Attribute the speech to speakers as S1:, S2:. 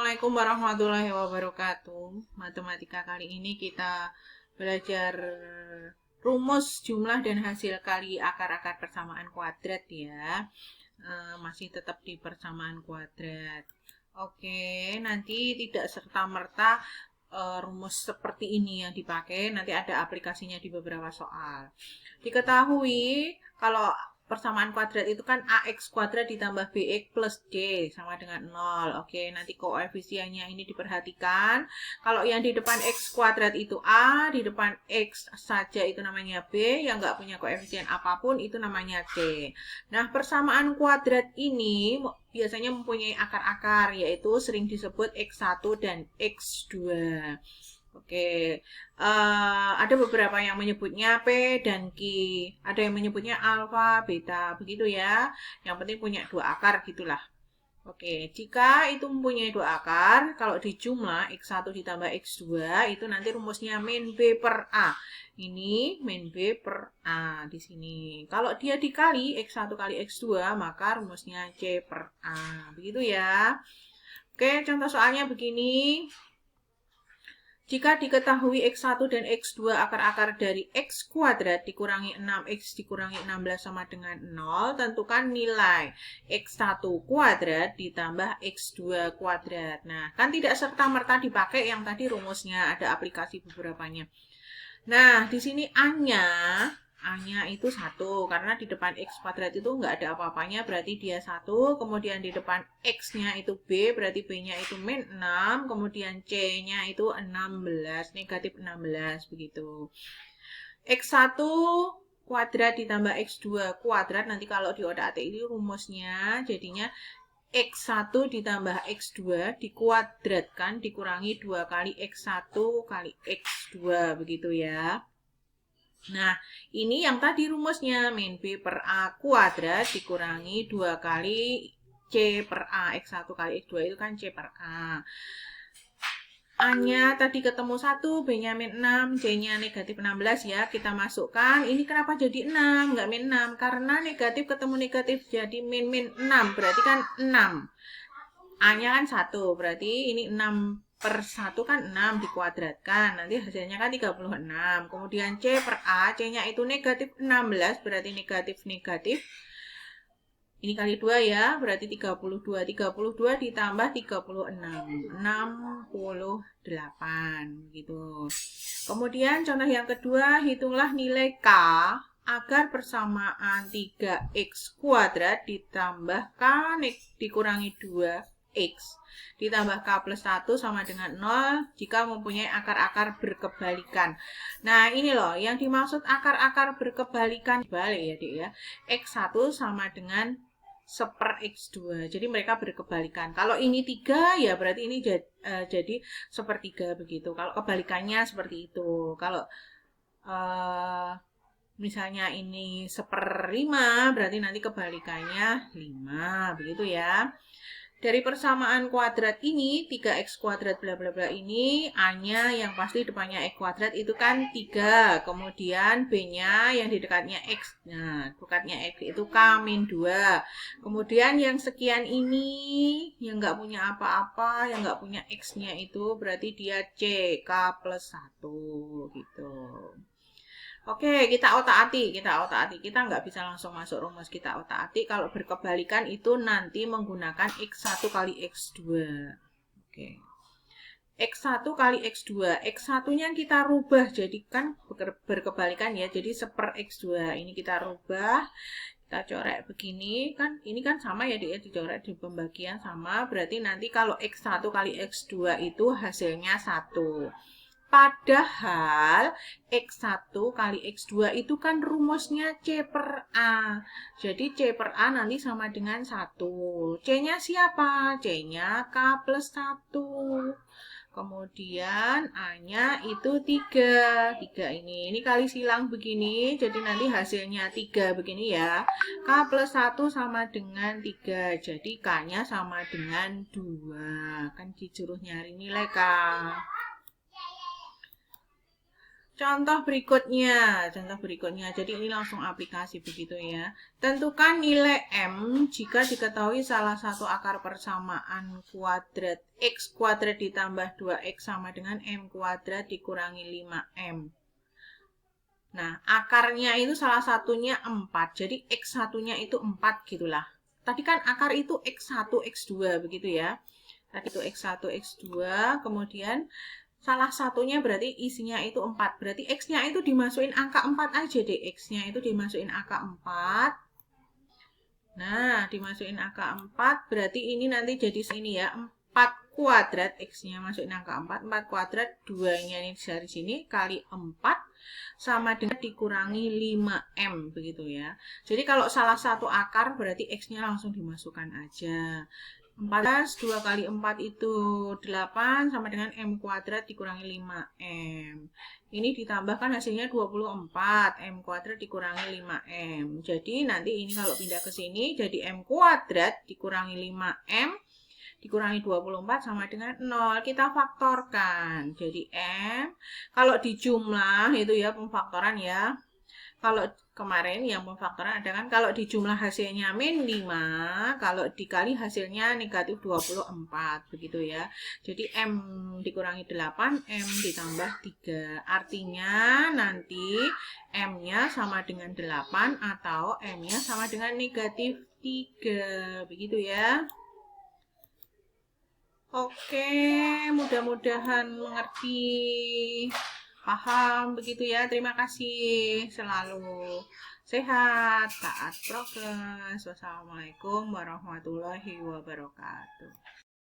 S1: Assalamualaikum warahmatullahi wabarakatuh. Matematika kali ini kita belajar rumus jumlah dan hasil kali akar-akar persamaan kuadrat ya. Masih tetap di persamaan kuadrat. Oke, nanti tidak serta-merta rumus seperti ini yang dipakai. Nanti ada aplikasinya di beberapa soal. Diketahui kalau persamaan kuadrat itu kan ax kuadrat ditambah bx plus c sama dengan 0. Oke, nanti koefisiennya ini diperhatikan. Kalau yang di depan x kuadrat itu a, di depan x saja itu namanya b, yang nggak punya koefisien apapun itu namanya c. Nah, persamaan kuadrat ini biasanya mempunyai akar-akar, yaitu sering disebut x1 dan x2. Oke, ada beberapa yang menyebutnya P dan Q, ada yang menyebutnya alfa, beta, begitu ya. Yang penting punya dua akar gitulah. Oke, jika itu mempunyai dua akar, kalau dijumlah X1 ditambah X2, itu nanti rumusnya min B per A. Ini min B per A di sini. Kalau dia dikali X1 kali X2, maka rumusnya C per A. Begitu ya. Oke, contoh soalnya begini. Jika diketahui X1 dan X2 akar-akar dari X kuadrat dikurangi 6X dikurangi 16 sama dengan 0, tentukan nilai X1 kuadrat ditambah X2 kuadrat. Nah, kan tidak serta-merta dipakai yang tadi rumusnya, ada aplikasi beberapanya. Nah, di sini A-nya itu 1, karena di depan X kuadrat itu nggak ada apa-apanya, berarti dia 1. Kemudian di depan X-nya itu B, berarti B-nya itu min 6. Kemudian C-nya itu 16, negatif 16, begitu. X1 kuadrat ditambah X2 kuadrat, nanti kalau di otak-atik ini rumusnya jadinya X1 ditambah X2 dikuadratkan dikurangi 2 kali X1 kali X2, begitu ya. Nah, ini yang tadi rumusnya min B per A kuadrat dikurangi 2 kali C per A. X1 kali X2 itu kan C per A. A-nya tadi ketemu 1, B-nya min 6, C-nya negatif 16 ya. Kita masukkan, ini kenapa jadi 6? Nggak min 6, karena negatif ketemu negatif jadi min 6, berarti kan 6. A-nya kan 1, berarti ini 6 per 1 kan 6 dikuadratkan, nanti hasilnya kan 36. Kemudian C per A, C-nya itu negatif 16, berarti negatif-negatif. Ini kali 2 ya, berarti 32. 32 ditambah 36, 68 gitu. Kemudian contoh yang kedua, hitunglah nilai K agar persamaan 3x kuadrat ditambah K dikurangi 2x ditambah K plus 1 sama dengan 0 jika mempunyai akar-akar berkebalikan. Nah, ini loh yang dimaksud akar-akar berkebalikan. Balik ya, Dik ya. X1 sama dengan 1/X2. Jadi mereka berkebalikan. Kalau ini 3 ya berarti ini jadi 1/3 begitu. Kalau kebalikannya seperti itu. Kalau misalnya ini 1/5 berarti nanti kebalikannya 5 begitu ya. Dari persamaan kuadrat ini, 3x kuadrat bla bla bla ini, A-nya yang pasti depannya x kuadrat itu kan 3. Kemudian B-nya yang di dekatnya x. Nah, dekatnya x itu K min 2. Kemudian yang sekian ini, yang nggak punya apa-apa, yang nggak punya x-nya itu berarti dia C, K plus 1 gitu. Oke, kita otak-atik. Kita nggak bisa langsung masuk rumus, kita otak-atik. Kalau berkebalikan itu nanti menggunakan X1 kali X2. Oke. X1 kali X2. X1-nya kita rubah, jadi kan berkebalikan ya. Jadi 1/X2. Ini kita rubah. Kita coret begini. Kan ini kan sama ya, dia dicoret di pembagian sama. Berarti nanti kalau X1 kali X2 itu hasilnya 1. Padahal X1 kali X2 itu kan rumusnya C per A. Jadi C per A nanti sama dengan 1. C-nya siapa? C-nya K plus 1. Kemudian A-nya itu 3. 3 ini kali silang begini. Jadi nanti hasilnya 3 begini ya. K plus 1 sama dengan 3. Jadi K-nya sama dengan 2. Kan disuruh nyari nilai K. Contoh berikutnya, Jadi ini langsung aplikasi begitu ya. Tentukan nilai M jika diketahui salah satu akar persamaan kuadrat X kuadrat ditambah 2X sama dengan M kuadrat dikurangi 5M. Nah, akarnya itu salah satunya 4. Jadi X satunya itu 4 gitulah. Tadi kan akar itu X1, X2 begitu ya. Tadi itu X1, X2, kemudian salah satunya berarti isinya itu 4. Berarti X-nya itu dimasukin angka 4 aja deh. X-nya itu dimasukin angka 4. Nah, dimasukin angka 4. Berarti ini nanti jadi ini ya. 4 kuadrat. X-nya masukin angka 4. 4 kuadrat. 2-nya ini dari sini kali 4. Sama dengan dikurangi 5M. Begitu ya. Jadi kalau salah satu akar berarti X-nya langsung dimasukkan aja. 14, 2 kali 4 itu 8 sama dengan M kuadrat dikurangi 5M. Ini ditambahkan hasilnya 24, M kuadrat dikurangi 5M. Jadi nanti ini kalau pindah ke sini jadi M kuadrat dikurangi 5M dikurangi 24 sama dengan 0. Kita faktorkan. Jadi M, kalau di jumlah itu ya pemfaktoran ya. Kalau kemarin yang pemfaktoran ada kan kalau di jumlah hasilnya min 5, kalau dikali hasilnya negatif 24 begitu ya. Jadi M dikurangi 8, M ditambah 3. Artinya nanti M-nya sama dengan 8 atau M-nya sama dengan negatif 3. Begitu ya. Oke, mudah-mudahan mengerti. Paham begitu ya. Terima kasih. Selalu sehat, taat prokes. Wassalamualaikum warahmatullahi wabarakatuh.